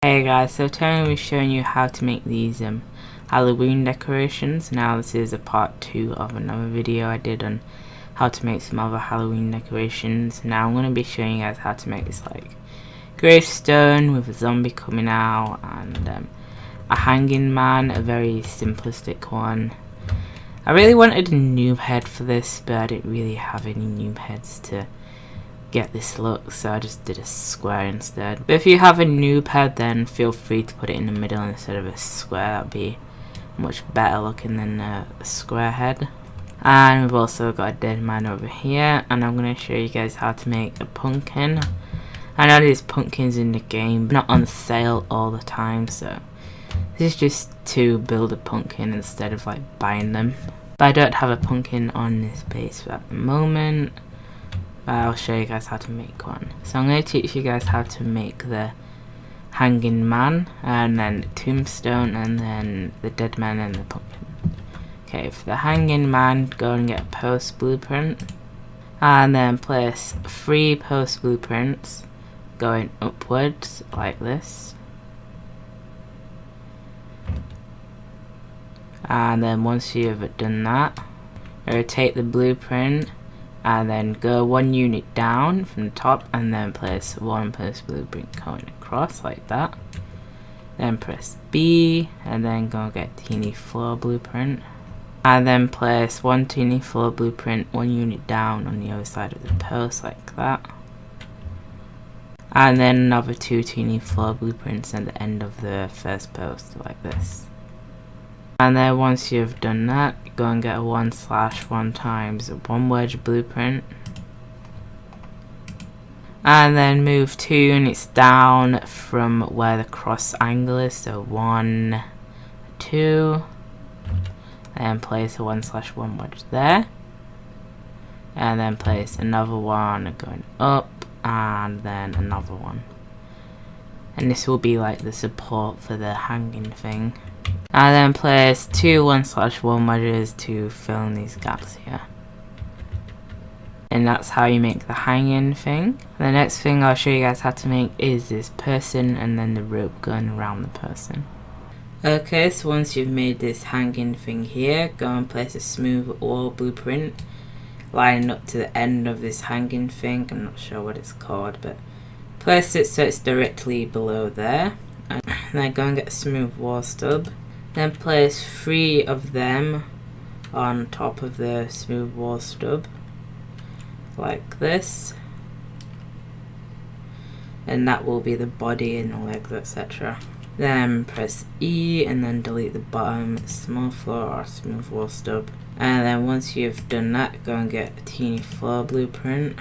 Hey guys, so today I'm going to be showing you how to make these Halloween decorations. Now this is a part 2 of another video I did on how to make some other Halloween decorations. Now I'm going to be showing you guys how to make this like gravestone with a zombie coming out and a hanging man, a very simplistic one. I really wanted a noob head for this, but I didn't really have any noob heads to get this look, so I just did a square instead. But if you have a noob head, then feel free to put it in the middle instead of a square. That'd be much better looking than a square head. And we've also got a dead man over here, and I'm going to show you guys how to make a pumpkin. I know there's pumpkins in the game, but not on sale all the time, so this is just to build a pumpkin instead of like buying them. But I don't have a pumpkin on this base at the moment. I'll show you guys how to make one. So I'm going to teach you guys how to make the hanging man, and then the tombstone, and then the dead man and the pumpkin. Okay, for the hanging man, go and get a post blueprint, and then place 3 post blueprints going upwards like this. And then once you have done that, rotate the blueprint and then go 1 unit down from the top, and then place 1 post blueprint going across like that. Then press B and then go and get teeny floor blueprint, and then place 1 teeny floor blueprint 1 unit down on the other side of the post like that, and then another 2 teeny floor blueprints at the end of the first post like this. And then once you've done that, go and get a 1/1 times 1 wedge blueprint, and then move 2 units down from where the cross angle is, so 1, 2, and place a 1/1 wedge there, and then place another one going up, and then another one, and this will be like the support for the hanging thing. And then place 2 1/1 wedges to fill in these gaps here. And that's how you make the hanging thing. The next thing I'll show you guys how to make is this person, and then the rope going around the person. Okay, so once you've made this hanging thing here, go and place a smooth wall blueprint lining up to the end of this hanging thing. I'm not sure what it's called, but place it so it's directly below there. And then go and get a smooth wall stub. Then place 3 of them on top of the smooth wall stub, like this. And that will be the body and the legs, etc. Then press E and then delete the bottom small floor or smooth wall stub. And then once you've done that, go and get a teeny floor blueprint.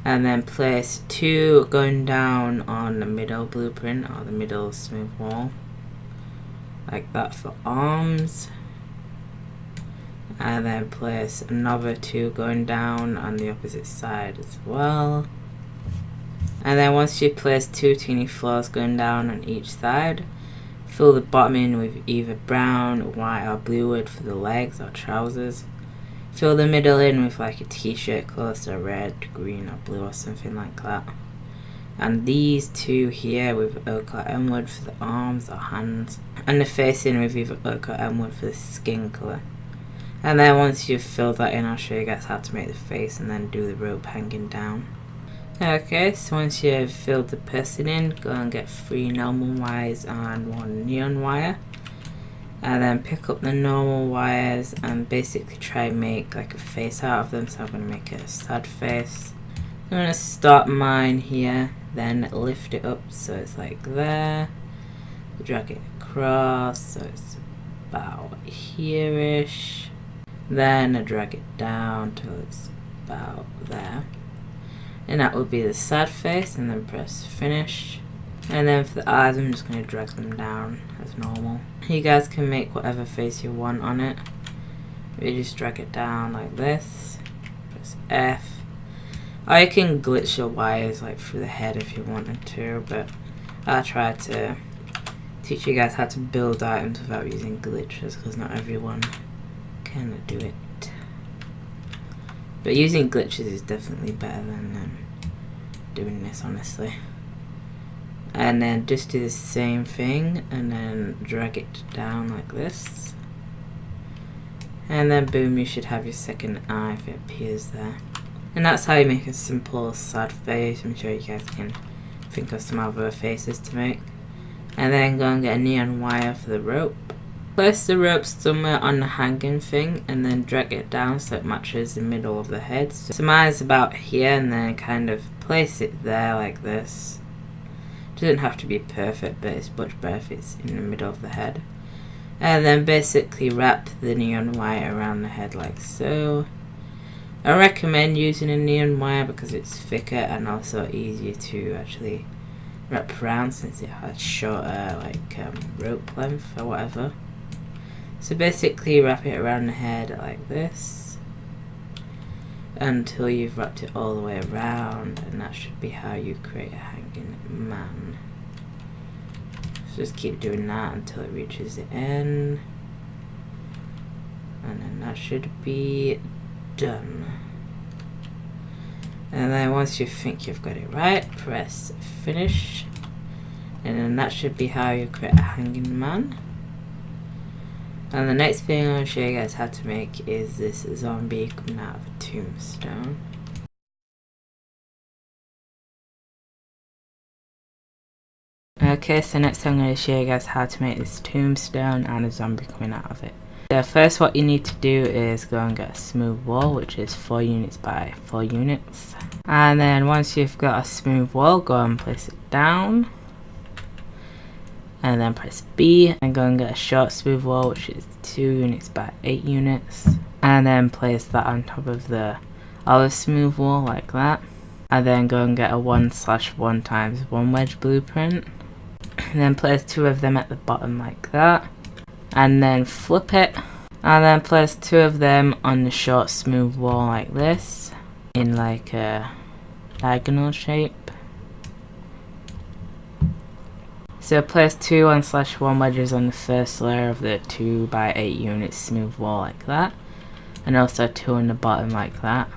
And then place 2 going down on the middle blueprint or the middle smooth wall, like that for arms. And then place another 2 going down on the opposite side as well. And then once you place 2 teeny floors going down on each side, fill the bottom in with either brown, white or blue wood for the legs or trousers. Fill the middle in with like a t-shirt colour, so red, green or blue or something like that. And these 2 here with oak or elm wood for the arms or hands, and the face in with either oak or elm wood for the skin colour. And then once you've filled that in, I'll show you guys how to make the face and then do the rope hanging down. Okay, so once you've filled the person in, go and get 3 normal wires and 1 neon wire. And then pick up the normal wires and basically try and make like a face out of them. So I'm going to make a sad face. I'm going to start mine here, then lift it up so it's like there. Drag it across so it's about here-ish. Then I drag it down till it's about there. And that will be the sad face, and then press finish. And then for the eyes, I'm just going to drag them down as normal. You guys can make whatever face you want on it. You just drag it down like this. Press F. Or you can glitch your wires like through the head if you wanted to, but I'll try to teach you guys how to build items without using glitches, because not everyone can do it. But using glitches is definitely better than doing this, honestly. and then just do the same thing and then drag it down like this, and then boom, you should have your second eye if it appears there. And that's how you make a simple sad face. I'm sure you guys can think of some other faces to make. And then go and get a neon wire for the rope. Place the rope somewhere on the hanging thing and then drag it down so it matches the middle of the head. So mine's about here, and then kind of place it there like this. It doesn't have to be perfect, but it's much better if it's in the middle of the head. And then basically wrap the neon wire around the head like so. I recommend using a neon wire because it's thicker and also easier to actually wrap around since it has shorter rope length or whatever. So basically wrap it around the head like this until you've wrapped it all the way around, and that should be how you create a hanging man. So just keep doing that until it reaches the end, and then that should be done. And then once you think you've got it right, press finish, and then that should be how you create a hanging man. And the next thing I'll show you guys how to make is this zombie coming out of a tombstone. Okay, so next I'm going to show you guys how to make this tombstone and a zombie coming out of it. So first what you need to do is go and get a smooth wall, which is 4 units by 4 units. And then once you've got a smooth wall, go and place it down. And then press B and go and get a short smooth wall, which is 2 units by 8 units. And then place that on top of the other smooth wall like that. And then go and get a 1/1 times 1 wedge blueprint. And then place 2 of them at the bottom like that. And then flip it. And then place 2 of them on the short smooth wall like this, in like a diagonal shape. So place 2 1/1 wedges on the first layer of the 2 by 8 units smooth wall like that, and also 2 on the bottom like that.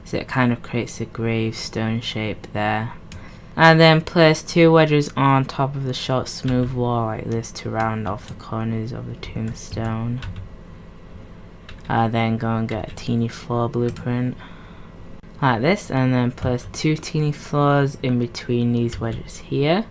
So it kind of creates a gravestone shape there. And then place 2 wedges on top of the short smooth wall like this to round off the corners of the tombstone. Then go and get a teeny floor blueprint like this, and then place 2 teeny floors in between these wedges here.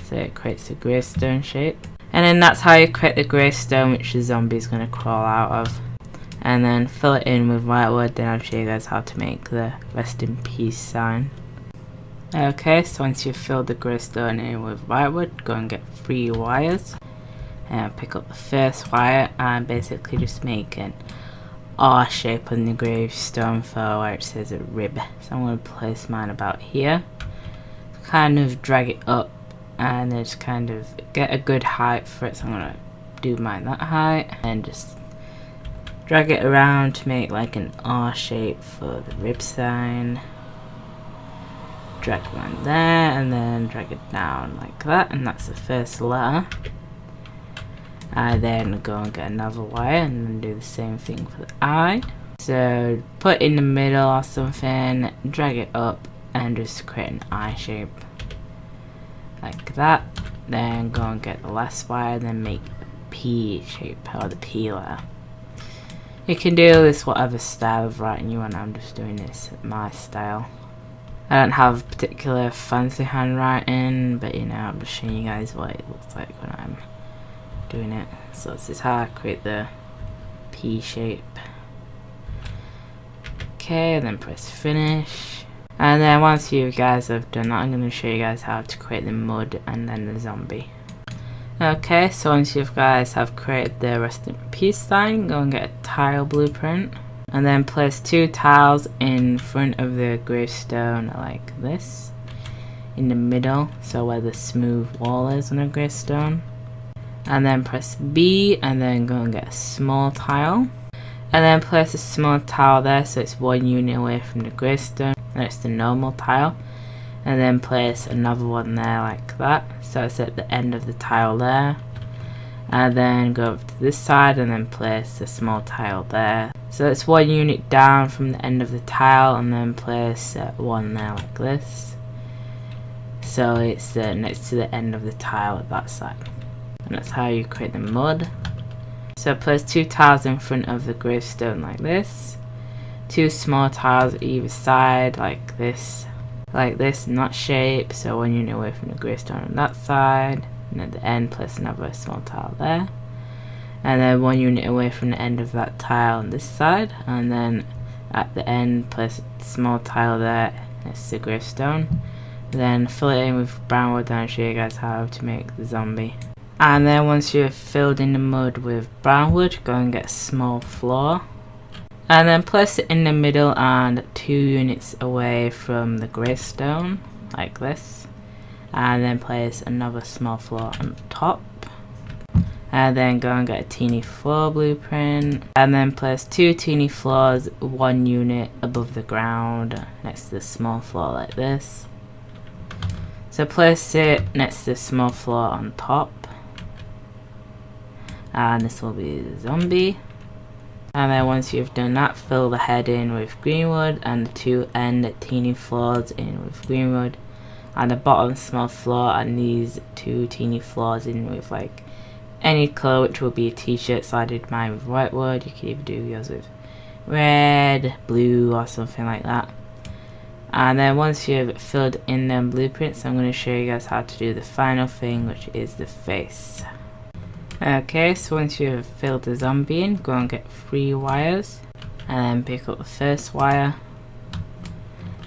So it creates a gravestone shape. And then that's how you create the gravestone which the zombie is going to crawl out of. And then fill it in with white wood, then I'll show you guys how to make the rest in peace sign. Okay, so once you've filled the gravestone in with white wood, go and get 3 wires. And pick up the first wire and basically just make an R shape on the gravestone for where it says a rib. So I'm going to place mine about here. Kind of drag it up and then just kind of get a good height for it, so I'm going to do mine that height and just drag it around to make like an R shape for the rib sign. Drag one there and then drag it down like that, and that's the first letter. And then go and get another wire and then do the same thing for the eye. So put in the middle or something, drag it up and just create an eye shape like that. Then go and get the last wire, then make a P shape or the P letter. You can do this whatever style of writing you want. I'm just doing this my style. I don't have particular fancy handwriting, but you know, I'm just showing you guys what it looks like when I'm doing it. So this is how I create the P shape. Okay, and then press finish. And then once you guys have done that, I'm going to show you guys how to create the mud and then the zombie. Okay, so once you guys have created the rest in peace sign, go and get a tile blueprint. And then place 2 tiles in front of the gravestone like this. In the middle, so where the smooth wall is on a gravestone. And then press B and then go and get a small tile. And then place a small tile there so it's 1 unit away from the gravestone. And it's the normal tile. And then place another one there like that, so it's at the end of the tile there. And then go over to this side and then place a small tile there. So it's 1 unit down from the end of the tile, and then place 1 there like this. so it's next to the end of the tile at that side. And that's how you create the mud. So place 2 tiles in front of the gravestone like this. 2 small tiles either side like this, in that shape. So 1 unit away from the gravestone on that side, and at the end place another small tile there, and then 1 unit away from the end of that tile on this side, and then at the end place a small tile there next to the gravestone. Then fill it in with brown wood, and I'll show you guys how to make the zombie. And then once you've filled in the mud with brown wood, go and get a small floor. And then place it in the middle and 2 units away from the gravestone, like this. And then place another small floor on top. And then go and get a teeny floor blueprint. And then place 2 teeny floors, 1 unit above the ground, next to the small floor like this. So place it next to the small floor on top. And this will be the zombie. And then once you've done that, fill the head in with green wood and the 2 end teeny floors in with green wood, and the bottom small floor and these 2 teeny floors in with like any colour, which will be a t-shirt. So I did mine with white wood. You could even do yours with red, blue or something like that. And then once you've filled in them blueprints, I'm going to show you guys how to do the final thing, which is the face. Okay, so once you've filled the zombie in, go and get 3 wires, and then pick up the first wire,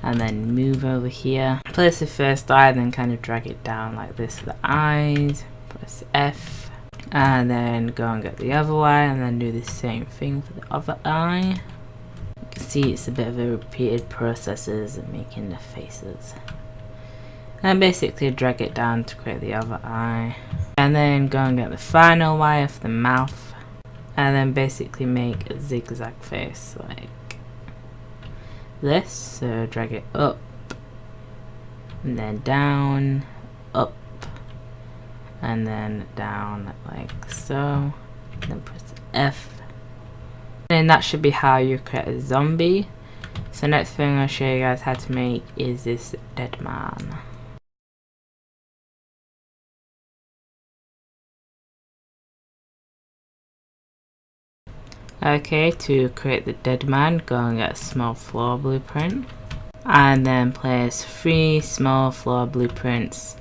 and then move over here. Place the first eye, then kind of drag it down like this for the eyes. Press F, and then go and get the other wire, and then do the same thing for the other eye. You can see it's a bit of a repeated processes of making the faces. And basically drag it down to create the other eye. And then go and get the final wire for the mouth. And then basically make a zigzag face like this. So drag it up, and then down, up, and then down like so. And then press F. And that should be how you create a zombie. So next thing I'll show you guys how to make is this dead man. Okay, to create the dead man, go and get a small floor blueprint, and then place 3 small floor blueprints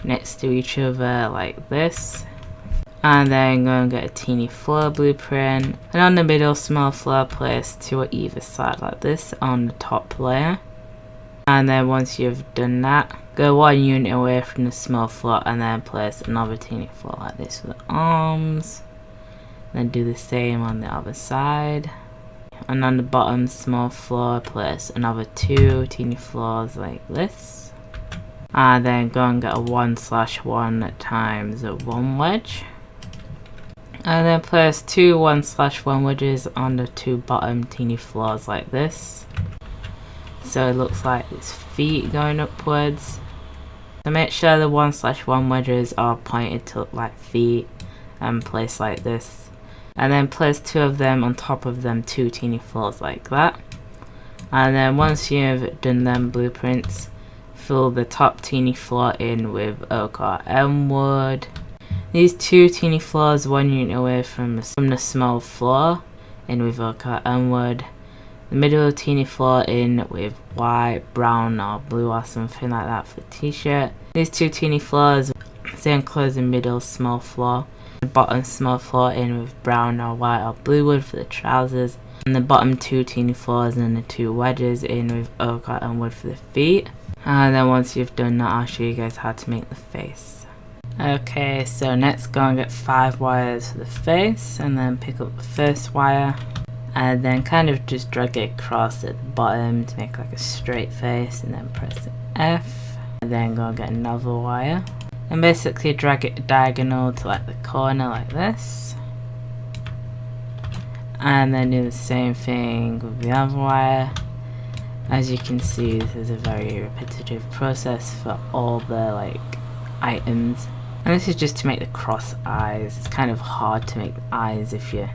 next to each other like this, and then go and get a teeny floor blueprint, and on the middle small floor place 2 at either side like this on the top layer. And then once you've done that, go 1 unit away from the small floor, and then place another teeny floor like this for the arms. Then do the same on the other side, and on the bottom small floor place another 2 teeny floors like this, and then go and get a 1/1 times a 1 wedge, and then place 2 1/1 wedges on the 2 bottom teeny floors like this, so it looks like it's feet going upwards. So make sure the 1/1 wedges are pointed to look like feet and placed like this. And then place 2 of them on top of them 2 teeny floors like that. And then once you've done them blueprints, fill the top teeny floor in with oak or elm wood. These 2 teeny floors 1 unit away from the small floor in with oak or elm wood. The middle teeny floor in with white, brown or blue or something like that for the t-shirt. These 2 teeny floors then close the middle small floor. The bottom small floor in with brown or white or blue wood for the trousers, and the bottom 2 teeny floors and the 2 wedges in with oak or elm wood for the feet. And then once you've done that, I'll show you guys how to make the face. Okay, so next go and get 5 wires for the face, and then pick up the first wire, and then kind of just drag it across at the bottom to make like a straight face, and then press F, and then go and get another wire. And basically drag it diagonal to like the corner like this, and then do the same thing with the other wire. As you can see, this is a very repetitive process for all the like items, and this is just to make the cross eyes. It's kind of hard to make eyes if you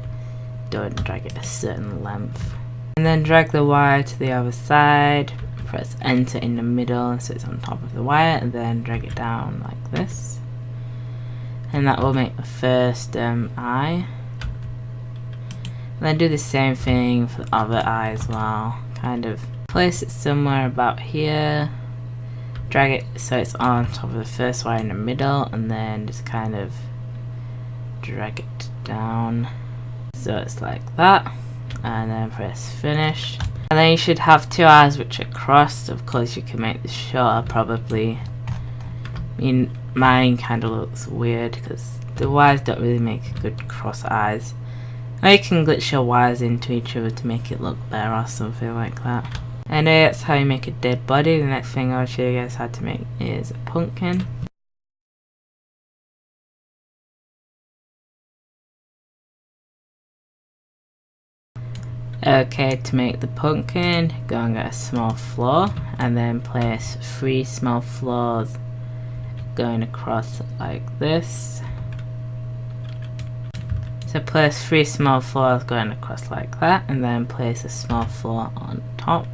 don't drag it a certain length. And then drag the wire to the other side, press enter in the middle so it's on top of the wire, and then drag it down like this, and that will make the first eye. And then do the same thing for the other eye as well. Kind of place it somewhere about here, drag it so it's on top of the first wire in the middle, and then just kind of drag it down so it's like that, and then press finish. And then you should have two eyes which are crossed. Of course you can make this shorter probably. I mean, mine kind of looks weird because the wires don't really make good cross eyes. Or you can glitch your wires into each other to make it look better or something like that. Anyway, that's how you make a dead body. The next thing I'll show you guys how to make is a pumpkin. Okay, to make the pumpkin, go and get a small floor and then place 3 small floors going across like this. So place 3 small floors going across like that, and then place a small floor on top.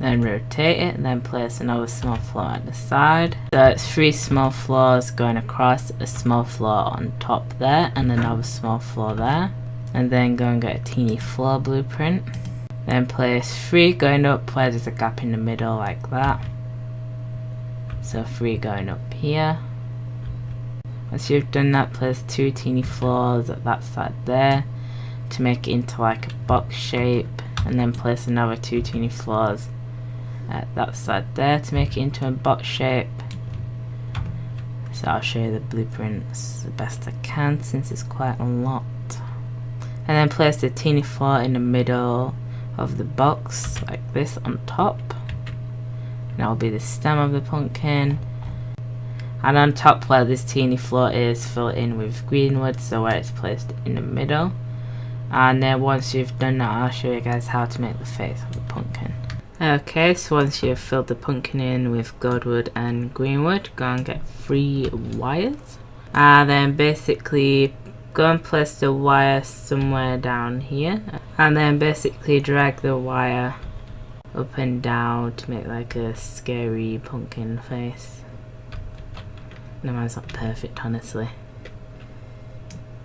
Then rotate it, and then place another small floor at the side. So it's 3 small floors going across, a small floor on top there, and another small floor there. And then go and get a teeny floor blueprint. Then place 3 going up where there's a gap in the middle like that. So 3 going up here. Once you've done that, place 2 teeny floors at that side there to make it into like a box shape, and then place another 2 teeny floors at that side there to make it into a box shape. So I'll show you the blueprints the best I can since it's quite a lot. And then place the teeny floor in the middle of the box like this on top. And that will be the stem of the pumpkin. And on top where this teeny floor is, fill it in with green wood, so where it's placed in the middle. And then once you've done that, I'll show you guys how to make the face of the pumpkin. Okay, so once you've filled the pumpkin in with gold wood and green wood, go and get 3 wires. And then basically go and place the wire somewhere down here. And then basically drag the wire up and down to make like a scary pumpkin face. No, mine's not perfect, honestly.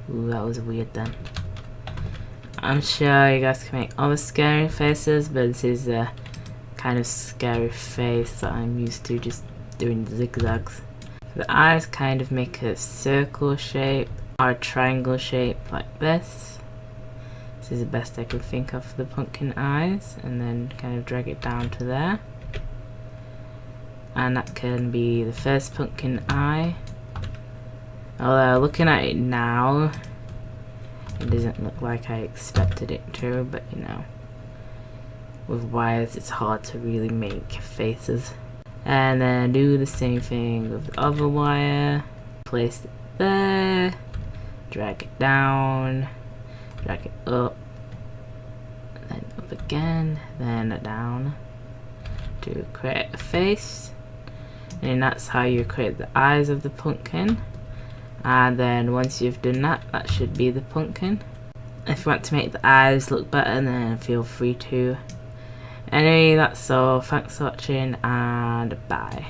Ooh, that was weird then. I'm sure you guys can make other scary faces, but this is a kind of scary face that I'm used to, just doing zigzags. For the eyes, kind of make a circle shape or a triangle shape like this. This is the best I can think of for the pumpkin eyes, and then kind of drag it down to there. And that can be the first pumpkin eye. Although looking at it now, it doesn't look like I expected it to, but you know, with wires it's hard to really make faces. And then do the same thing with the other wire. Place it there, drag it down, drag it up, then up again, then down to create a face. And that's how you create the eyes of the pumpkin. And then once you've done that, that should be the pumpkin. If you want to make the eyes look better, then feel free to. Anyway, that's all. Thanks for watching, and bye.